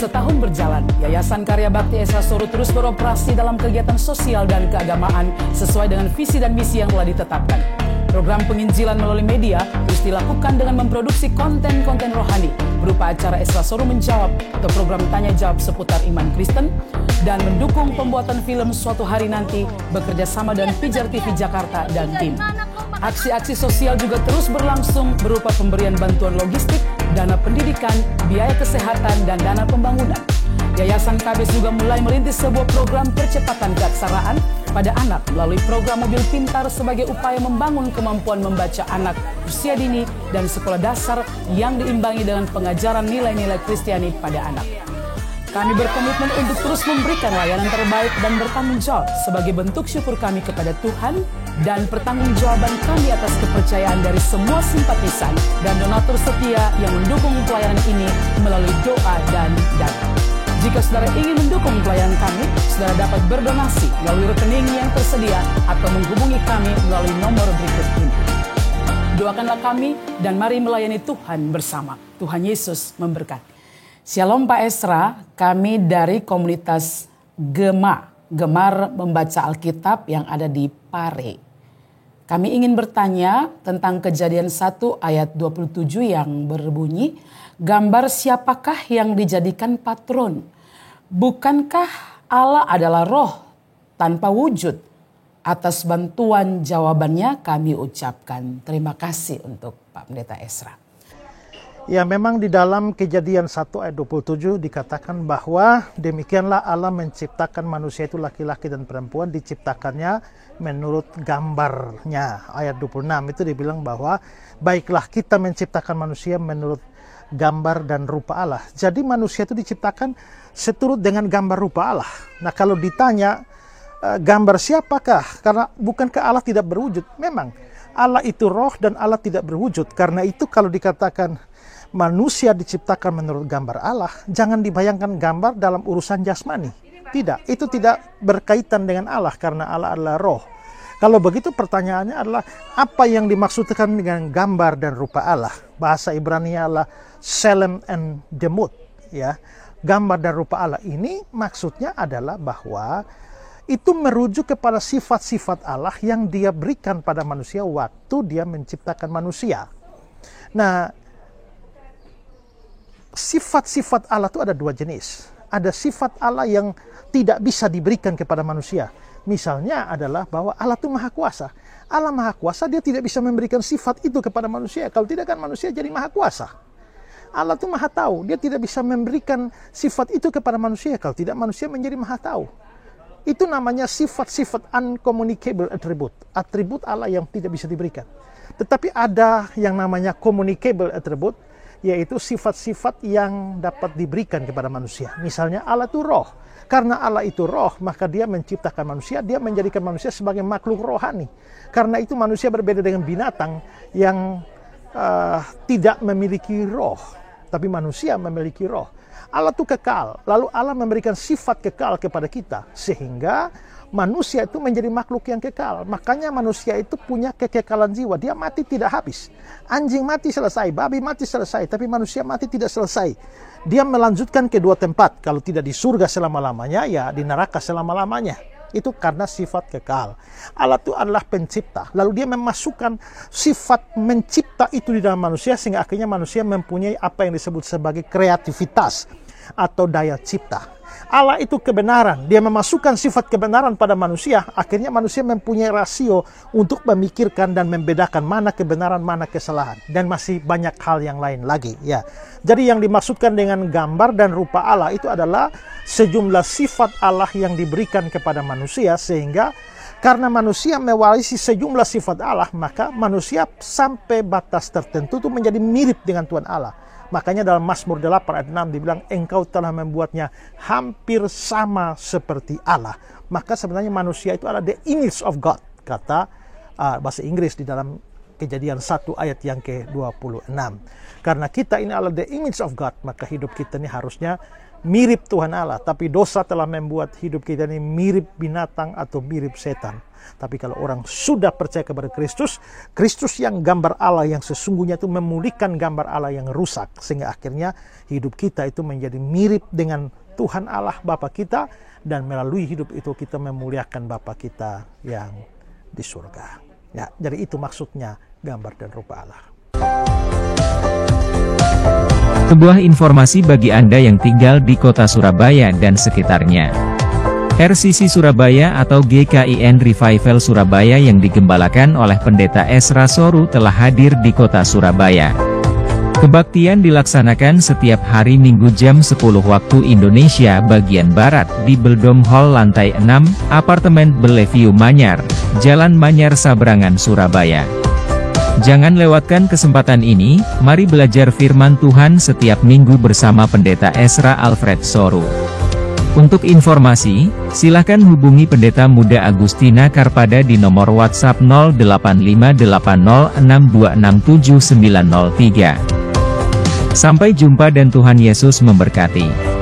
Setahun berjalan, Yayasan Karya Bakti Esa Soro terus beroperasi dalam kegiatan sosial dan keagamaan sesuai dengan visi dan misi yang telah ditetapkan. Program penginjilan melalui media terus dilakukan dengan memproduksi konten-konten rohani berupa acara Esa Soro Menjawab atau program tanya jawab seputar iman Kristen dan mendukung pembuatan film Suatu Hari Nanti bekerja sama dengan Pijar TV Jakarta dan tim. Aksi-aksi sosial juga terus berlangsung berupa pemberian bantuan logistik, dana pendidikan, biaya kesehatan, dan dana pembangunan. Yayasan KBS juga mulai merintis sebuah program percepatan keaksaraan pada anak melalui program mobil pintar sebagai upaya membangun kemampuan membaca anak usia dini dan sekolah dasar yang diimbangi dengan pengajaran nilai-nilai Kristiani pada anak. Kami berkomitmen untuk terus memberikan layanan terbaik dan bertanggung jawab sebagai bentuk syukur kami kepada Tuhan dan pertanggungjawaban kami atas kepercayaan dari semua simpatisan dan donatur setia yang mendukung pelayanan ini melalui doa dan dana. Jika saudara ingin mendukung pelayanan kami, saudara dapat berdonasi melalui rekening yang tersedia atau menghubungi kami melalui nomor berikut ini. Doakanlah kami dan mari melayani Tuhan bersama. Tuhan Yesus memberkati. Shalom Pak Esra, kami dari komunitas Gemar Membaca Alkitab yang ada di Pare. Kami ingin bertanya tentang Kejadian 1 ayat 27 yang berbunyi, gambar siapakah yang dijadikan patron? Bukankah Allah adalah roh tanpa wujud? Atas bantuan jawabannya kami ucapkan terima kasih untuk Pak Pendeta Esra. Ya, memang di dalam Kejadian 1 ayat 27 dikatakan bahwa demikianlah Allah menciptakan manusia itu laki-laki dan perempuan, diciptakannya menurut gambarnya. Ayat 26 itu dibilang bahwa baiklah kita menciptakan manusia menurut gambar dan rupa Allah. Jadi manusia itu diciptakan seturut dengan gambar rupa Allah. Nah, kalau ditanya gambar siapakah? Karena bukankah Allah tidak berwujud? Memang Allah itu roh dan Allah tidak berwujud. Karena itu kalau dikatakan manusia diciptakan menurut gambar Allah, jangan dibayangkan gambar dalam urusan jasmani. Tidak, itu tidak berkaitan dengan Allah karena Allah adalah roh. Kalau begitu pertanyaannya adalah apa yang dimaksudkan dengan gambar dan rupa Allah? Bahasa Ibrani adalah Selem and Demut, ya. Gambar dan rupa Allah ini maksudnya adalah bahwa itu merujuk kepada sifat-sifat Allah yang Dia berikan pada manusia waktu Dia menciptakan manusia. Nah, sifat-sifat Allah itu ada dua jenis. Ada sifat Allah yang tidak bisa diberikan kepada manusia. Misalnya adalah bahwa Allah itu maha kuasa. Allah maha kuasa, Dia tidak bisa memberikan sifat itu kepada manusia. Kalau tidak kan manusia jadi maha kuasa. Allah itu maha tahu, Dia tidak bisa memberikan sifat itu kepada manusia. Kalau tidak manusia menjadi maha tahu. Itu namanya sifat-sifat uncommunicable attribute. Atribut Allah yang tidak bisa diberikan. Tetapi ada yang namanya communicable attribute, yaitu sifat-sifat yang dapat diberikan kepada manusia. Misalnya Allah itu roh. Karena Allah itu roh, maka Dia menciptakan manusia, Dia menjadikan manusia sebagai makhluk rohani. Karena itu manusia berbeda dengan binatang yang tidak memiliki roh, tapi manusia memiliki roh. Allah itu kekal, lalu Allah memberikan sifat kekal kepada kita, sehingga manusia itu menjadi makhluk yang kekal. Makanya manusia itu punya kekekalan jiwa, dia mati tidak habis. Anjing mati selesai, babi mati selesai, tapi manusia mati tidak selesai. Dia melanjutkan ke dua tempat, kalau tidak di surga selama-lamanya, ya di neraka selama-lamanya. Itu karena sifat kekal. Allah itu adalah pencipta, lalu Dia memasukkan sifat mencipta itu di dalam manusia, sehingga akhirnya manusia mempunyai apa yang disebut sebagai kreativitas atau daya cipta. Allah itu kebenaran, Dia memasukkan sifat kebenaran pada manusia, akhirnya manusia mempunyai rasio untuk memikirkan dan membedakan mana kebenaran, mana kesalahan, dan masih banyak hal yang lain lagi, ya. Jadi yang dimaksudkan dengan gambar dan rupa Allah itu adalah sejumlah sifat Allah yang diberikan kepada manusia, sehingga karena manusia mewarisi sejumlah sifat Allah, maka manusia sampai batas tertentu itu menjadi mirip dengan Tuhan Allah. Makanya dalam Mazmur 8 ayat 6 dibilang, engkau telah membuatnya hampir sama seperti Allah. Maka sebenarnya manusia itu adalah the image of God, kata bahasa Inggris di dalam Kejadian 1 ayat yang ke-26. Karena kita ini adalah the image of God, maka hidup kita ini harusnya mirip Tuhan Allah, tapi dosa telah membuat hidup kita ini mirip binatang atau mirip setan. Tapi kalau orang sudah percaya kepada Kristus, Kristus yang gambar Allah yang sesungguhnya itu memulihkan gambar Allah yang rusak, sehingga akhirnya hidup kita itu menjadi mirip dengan Tuhan Allah Bapa kita, dan melalui hidup itu kita memuliakan Bapa kita yang di surga. Ya, jadi itu maksudnya gambar dan rupa Allah. Sebuah informasi bagi Anda yang tinggal di kota Surabaya dan sekitarnya. RCC Surabaya atau GKIN Revival Surabaya yang digembalakan oleh Pendeta Esra Soru telah hadir di kota Surabaya. Kebaktian dilaksanakan setiap hari Minggu jam 10 waktu Indonesia bagian Barat di Beldom Hall lantai 6, Apartemen Bellevue Manyar, Jalan Manyar Sabrangan, Surabaya. Jangan lewatkan kesempatan ini, mari belajar firman Tuhan setiap minggu bersama Pendeta Esra Alfred Soru. Untuk informasi, silakan hubungi Pendeta Muda Agustina Karpada di nomor WhatsApp 085806267903. Sampai jumpa dan Tuhan Yesus memberkati.